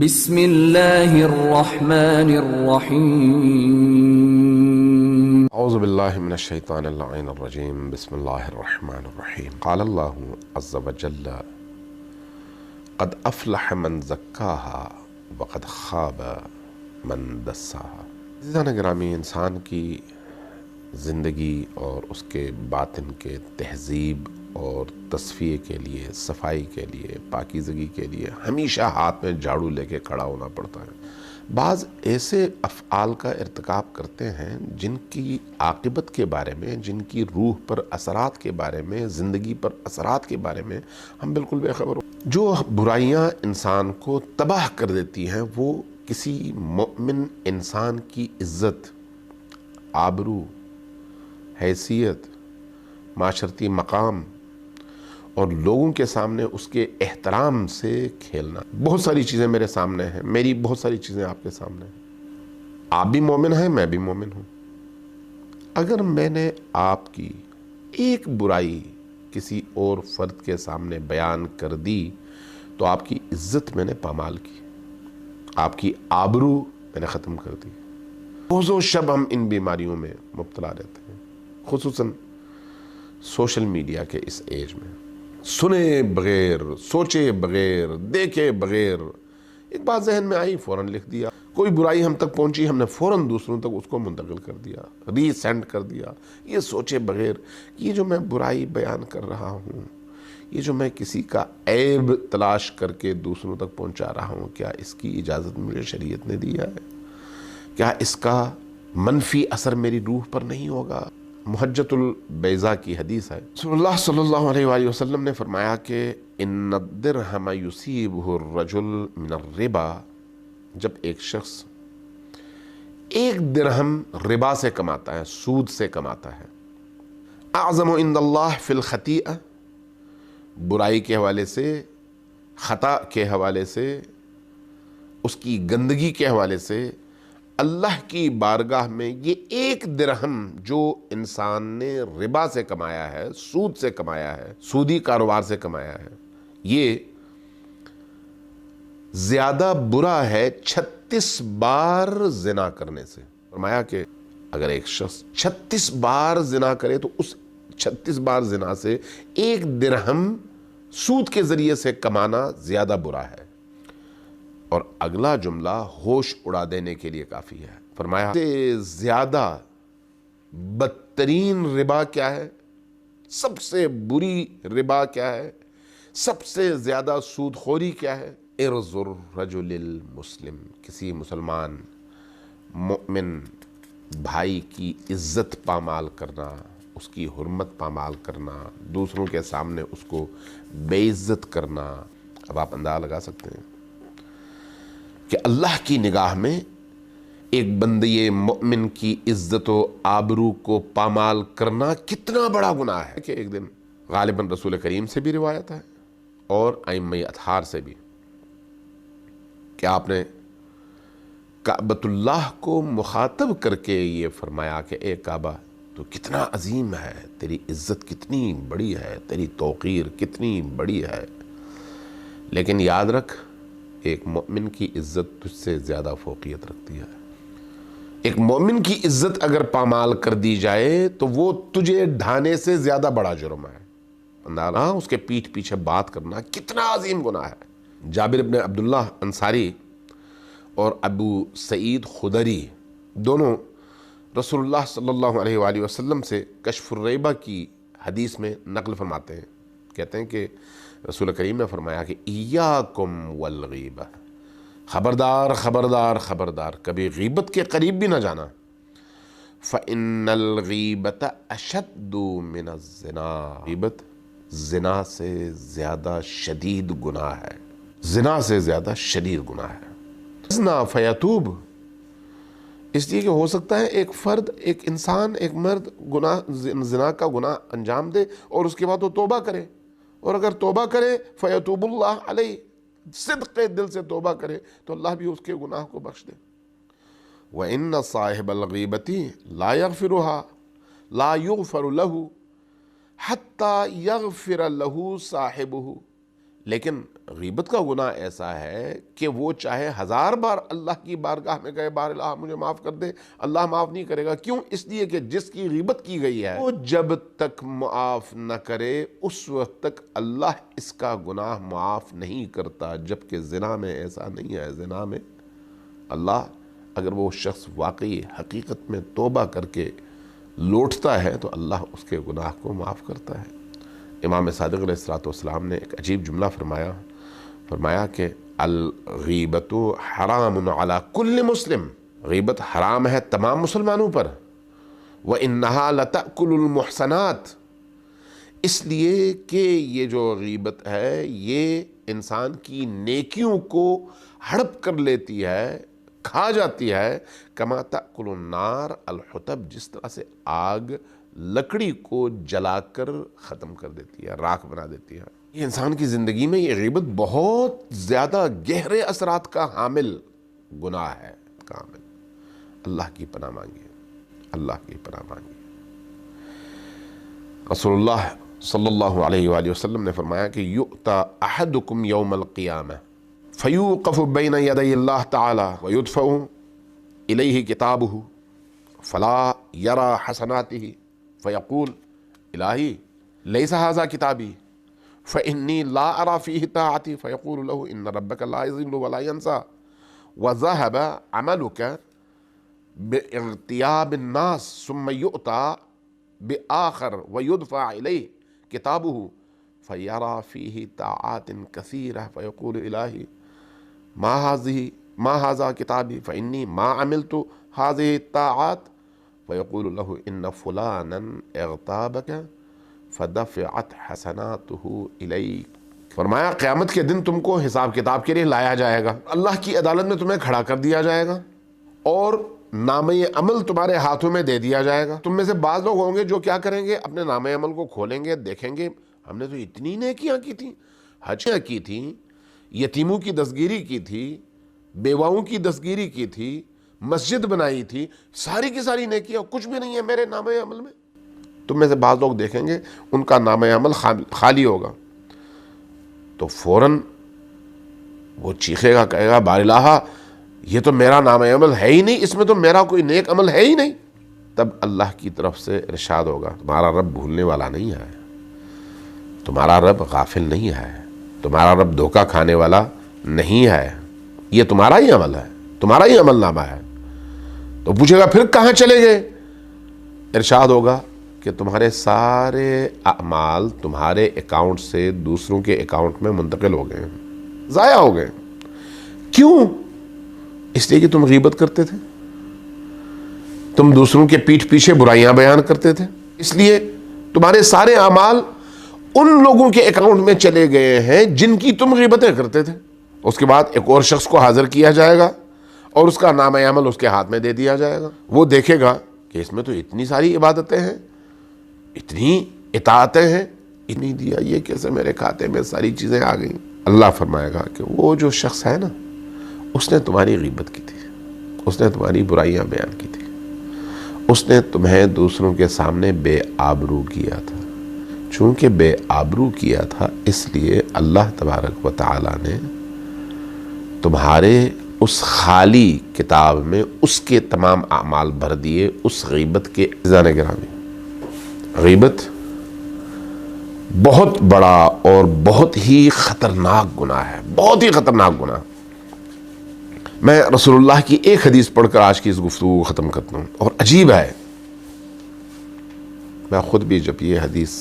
بسم اللہ الرحمن الرحیم اعوذ باللہ من الشیطان اللعین الرجیم بسم اللہ الرحمن الرحیم قال اللہ عز وجل قد افلح من زکاہا وقد خاب من دساہا۔ عزیزان گرامی، انسان کی زندگی اور اس کے باطن کے تہذیب اور تصفیے کے لیے، صفائی کے لیے، پاکیزگی کے لیے ہمیشہ ہاتھ میں جھاڑو لے کے کھڑا ہونا پڑتا ہے۔ بعض ایسے افعال کا ارتکاب کرتے ہیں جن کی عاقبت کے بارے میں، جن کی روح پر اثرات کے بارے میں، زندگی پر اثرات کے بارے میں ہم بالکل بے خبر ہو۔ جو برائیاں انسان کو تباہ کر دیتی ہیں وہ کسی مومن انسان کی عزت، آبرو، حیثیت، معاشرتی مقام اور لوگوں کے سامنے اس کے احترام سے کھیلنا۔ بہت ساری چیزیں میرے سامنے ہیں، میری بہت ساری چیزیں آپ کے سامنے ہیں۔ آپ بھی مومن ہیں، میں بھی مومن ہوں۔ اگر میں نے آپ کی ایک برائی کسی اور فرد کے سامنے بیان کر دی تو آپ کی عزت میں نے پامال کی، آپ کی آبرو میں نے ختم کر دی۔ روزوں شب ہم ان بیماریوں میں مبتلا رہتے ہیں، خصوصاً سوشل میڈیا کے اس ایج میں۔ سنے بغیر، سوچے بغیر، دیکھے بغیر ایک بات ذہن میں آئی، فوراً لکھ دیا۔ کوئی برائی ہم تک پہنچی، ہم نے فوراً دوسروں تک اس کو منتقل کر دیا، ری سینڈ کر دیا، یہ سوچے بغیر یہ جو میں برائی بیان کر رہا ہوں، یہ جو میں کسی کا عیب تلاش کر کے دوسروں تک پہنچا رہا ہوں، کیا اس کی اجازت مجھے شریعت نے دیا ہے؟ کیا اس کا منفی اثر میری روح پر نہیں ہوگا؟ محجت البیضاء کی حدیث ہے، رسول اللہ صلی اللہ علیہ وآلہ وسلم نے فرمایا کہ ان الدرہم یصیبہ الرجل من الربا، جب ایک شخص ایک درہم ربا سے کماتا ہے، سود سے کماتا ہے، اعظم عند اللہ فی الخطیئہ، برائی کے حوالے سے، خطا کے حوالے سے، اس کی گندگی کے حوالے سے اللہ کی بارگاہ میں یہ ایک درہم جو انسان نے ربا سے کمایا ہے، سود سے کمایا ہے، سودی کاروبار سے کمایا ہے، یہ زیادہ برا ہے 36 بار زنا کرنے سے۔ فرمایا کہ اگر ایک شخص 36 بار زنا کرے تو اس 36 بار زنا سے ایک درہم سود کے ذریعے سے کمانا زیادہ برا ہے۔ اور اگلا جملہ ہوش اڑا دینے کے لیے کافی ہے۔ فرمایا سے زیادہ بدترین ربا کیا ہے، سب سے بری ربا کیا ہے، سب سے زیادہ سود خوری کیا ہے؟ ارض الرجل المسلم، کسی مسلمان مؤمن بھائی کی عزت پامال کرنا، اس کی حرمت پامال کرنا، دوسروں کے سامنے اس کو بے عزت کرنا۔ اب آپ اندازہ لگا سکتے ہیں کہ اللہ کی نگاہ میں ایک بندے مؤمن کی عزت و آبرو کو پامال کرنا کتنا بڑا گناہ ہے کہ ایک دن غالباً رسول کریم سے بھی روایت ہے اور ائمہ اطہار سے بھی کہ آپ نے کعبۃ اللہ کو مخاطب کر کے یہ فرمایا کہ اے کعبہ تو کتنا عظیم ہے، تیری عزت کتنی بڑی ہے، تیری توقیر کتنی بڑی ہے، لیکن یاد رکھ ایک مومن کی عزت تجھ سے زیادہ فوقیت رکھتی ہے۔ ایک مومن کی عزت اگر پامال کر دی جائے تو وہ تجھے ڈھانے سے زیادہ بڑا جرم ہے۔ اندازہ اس کے پیٹھ پیچھے بات کرنا کتنا عظیم گناہ ہے۔ جابر بن عبداللہ انصاری اور ابو سعید خدری دونوں رسول اللہ صلی اللہ علیہ وآلہ وسلم سے کشف الریبہ کی حدیث میں نقل فرماتے ہیں، کہتے ہیں کہ رسول کریم نے فرمایا کہ ایاکم والغیبہ، خبردار خبردار خبردار، کبھی غیبت کے قریب بھی نہ جانا۔ فَإِنَّ الْغِیبَةَ أَشَدُّ مِنَ الزِّنَا، غیبت زنا سے زیادہ شدید گناہ ہے، زنا سے زیادہ شدید گناہ ہے۔ زنا فیتوب، اس لیے کہ ہو سکتا ہے ایک فرد، ایک انسان، ایک مرد زنا کا گناہ انجام دے اور اس کے بعد وہ توبہ کرے، اور اگر توبہ کرے فیتوب اللہ علیہ، صدق دل سے توبہ کرے تو اللہ بھی اس کے گناہ کو بخش دے۔ وَإِنَّ صَاحِبَ الْغِیبَةِ لَا يَغْفِرُهَا لَا يُغْفَرُ لَهُ حَتَّى يَغْفِرَ لَهُ صَاحِبُهُ، لیکن غیبت کا گناہ ایسا ہے کہ وہ چاہے 1000 بار اللہ کی بارگاہ میں کہے بار الہ مجھے معاف کر دے، اللہ معاف نہیں کرے گا۔ کیوں؟ اس لیے کہ جس کی غیبت کی گئی ہے وہ جب تک معاف نہ کرے اس وقت تک اللہ اس کا گناہ معاف نہیں کرتا، جبکہ زنا میں ایسا نہیں ہے۔ زنا میں اللہ اگر وہ شخص واقعی حقیقت میں توبہ کر کے لوٹتا ہے تو اللہ اس کے گناہ کو معاف کرتا ہے۔ امام صادق علیہ السلام نے ایک عجیب جملہ فرمایا کہ الغیبت حرام علی کل مسلم، غیبت حرام ہے تمام مسلمانوں پر، وَإِنَّهَا لَتَأْكُلُ الْمُحْسَنَاتِ، اس لیے کہ یہ جو غیبت ہے یہ انسان کی نیکیوں کو ہڑپ کر لیتی ہے، کھا جاتی ہے، کما تأکل النار الحطب، جس طرح سے آگ لکڑی کو جلا کر ختم کر دیتی ہے، راکھ بنا دیتی ہے۔ یہ انسان کی زندگی میں یہ غیبت بہت زیادہ گہرے اثرات کا حامل گناہ ہے۔ کامل اللہ کی پناہ مانگیے، اللہ کی پناہ مانگیے۔ رسول اللہ صلی اللہ علیہ وآلہ وسلم نے فرمایا کہ یؤتی احدکم یوم القیامہ فیوقف بین یدی اللہ تعالی ویدفع الیہ کتابہ فلا یری حسناتہ فیقول الہی لیس ھذا کتابی فإنی لا ارى فیہ طاعتی فیقول له ان ربک لا یضل ولا ینسى وذهب عملک باغتیاب الناس ثم یؤتی بآخر ویدفع الیہ کتابہ فیری فیہ طاعات کثیرہ فیقول الہی ما ھذا کتابی فإنی ما عملت هذه الطاعات فیقول له ان فلانا اغتابک فدفعت حسناته الیک۔ فرمایا قیامت کے دن تم کو حساب کتاب کے لیے لایا جائے گا، اللہ کی عدالت میں تمہیں کھڑا کر دیا جائے گا اور نامہ عمل تمہارے ہاتھوں میں دے دیا جائے گا۔ تم میں سے بعض لوگ ہوں گے جو کیا کریں گے، اپنے نامہ عمل کو کھولیں گے، دیکھیں گے ہم نے تو اتنی نیکیاں کی تھیں، حجیں کی تھیں، یتیموں کی دستگیری کی تھی، بیواؤں کی دستگیری کی تھی، مسجد بنائی تھی، ساری کی ساری نیکیاں، کچھ بھی نہیں ہے میرے نامہ عمل میں۔ تم میں سے بعض لوگ دیکھیں گے ان کا نامہ عمل خالی ہوگا تو فوراً وہ چیخے گا، کہے گا بار الہ یہ تو میرا نامہ عمل ہے ہی نہیں، اس میں تو میرا کوئی نیک عمل ہے ہی نہیں۔ تب اللہ کی طرف سے ارشاد ہوگا تمہارا رب بھولنے والا نہیں ہے، تمہارا رب غافل نہیں ہے، تمہارا رب دھوکہ کھانے والا نہیں ہے، یہ تمہارا ہی عمل ہے، تمہارا ہی عمل نامہ ہے۔ تو پوچھے گا پھر کہاں چلے گئے؟ ارشاد ہوگا کہ تمہارے سارے اعمال تمہارے اکاؤنٹ سے دوسروں کے اکاؤنٹ میں منتقل ہو گئے، ضائع ہو گئے۔ کیوں؟ اس لیے کہ تم غیبت کرتے تھے، تم دوسروں کے پیٹھ پیچھے برائیاں بیان کرتے تھے، اس لیے تمہارے سارے اعمال ان لوگوں کے اکاؤنٹ میں چلے گئے ہیں جن کی تم غیبتیں کرتے تھے۔ اس کے بعد ایک اور شخص کو حاضر کیا جائے گا اور اس کا نامہ عمل اس کے ہاتھ میں دے دیا جائے گا۔ وہ دیکھے گا کہ اس میں تو اتنی ساری عبادتیں ہیں، اتنی اطاعتیں ہیں، اتنی دیا، یہ کیسے میرے کھاتے میں ساری چیزیں آ گئیں؟ اللہ فرمائے گا کہ وہ جو شخص ہے نا، اس نے تمہاری غیبت کی تھی، اس نے تمہاری برائیاں بیان کی تھی، اس نے تمہیں دوسروں کے سامنے بے آبرو کیا تھا۔ چونکہ بے آبرو کیا تھا اس لیے اللہ تبارک و تعالی نے تمہارے اس خالی کتاب میں اس کے تمام اعمال بھر دیے، اس غیبت کے۔ عزیزان گرامی، غیبت بہت بڑا اور بہت ہی خطرناک گناہ ہے، بہت ہی خطرناک گناہ۔ میں رسول اللہ کی ایک حدیث پڑھ کر آج کی اس گفتگو کو ختم کرتا ہوں، اور عجیب ہے، میں خود بھی جب یہ حدیث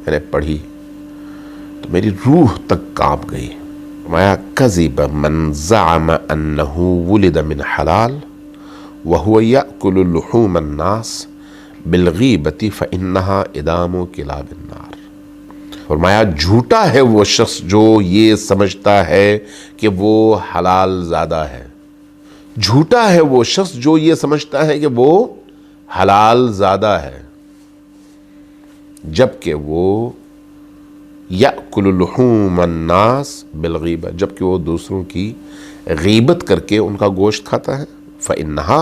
میں نے پڑھی تو میری روح تک کانپ گئی۔ فرمایا کذب من زعم انه ولد من حلال وهو يأكل لحوم الناس بالغیبت فإنها ادام کلاب النار۔ فرمایا جھوٹا ہے وہ شخص جو یہ سمجھتا ہے کہ وہ حلال زادہ ہے، جھوٹا ہے وہ شخص جو یہ سمجھتا ہے کہ وہ حلال زادہ ہے، جبکہ وہ یأکل لحوم الناس بالغیبہ، جبکہ وہ دوسروں کی غیبت کر کے ان کا گوشت کھاتا ہے۔ فإنها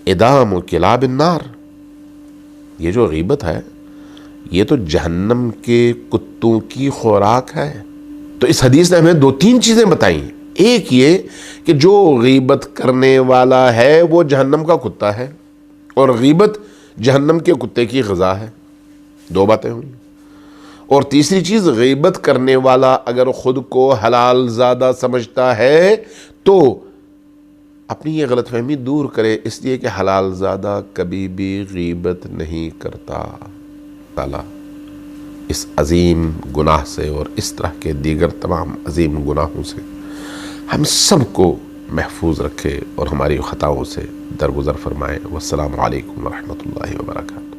ادام کلاب النار، یہ جو غیبت ہے یہ تو جہنم کے کتوں کی خوراک ہے۔ تو اس حدیث نے ہمیں 2-3 چیزیں بتائیں. ایک یہ کہ جو غیبت کرنے والا ہے وہ جہنم کا کتا ہے، اور غیبت جہنم کے کتے کی غذا ہے. 2 باتیں ہوئی. اور تیسری چیز، غیبت کرنے والا اگر خود کو حلال زادہ سمجھتا ہے تو اپنی یہ غلط فہمی دور کرے، اس لیے کہ حلال زادہ کبھی بھی غیبت نہیں کرتا. تعالیٰ اس عظیم گناہ سے اور اس طرح کے دیگر تمام عظیم گناہوں سے ہم سب کو محفوظ رکھے اور ہماری خطاؤں سے درگزر فرمائے. والسلام علیکم ورحمۃ اللہ وبرکاتہ.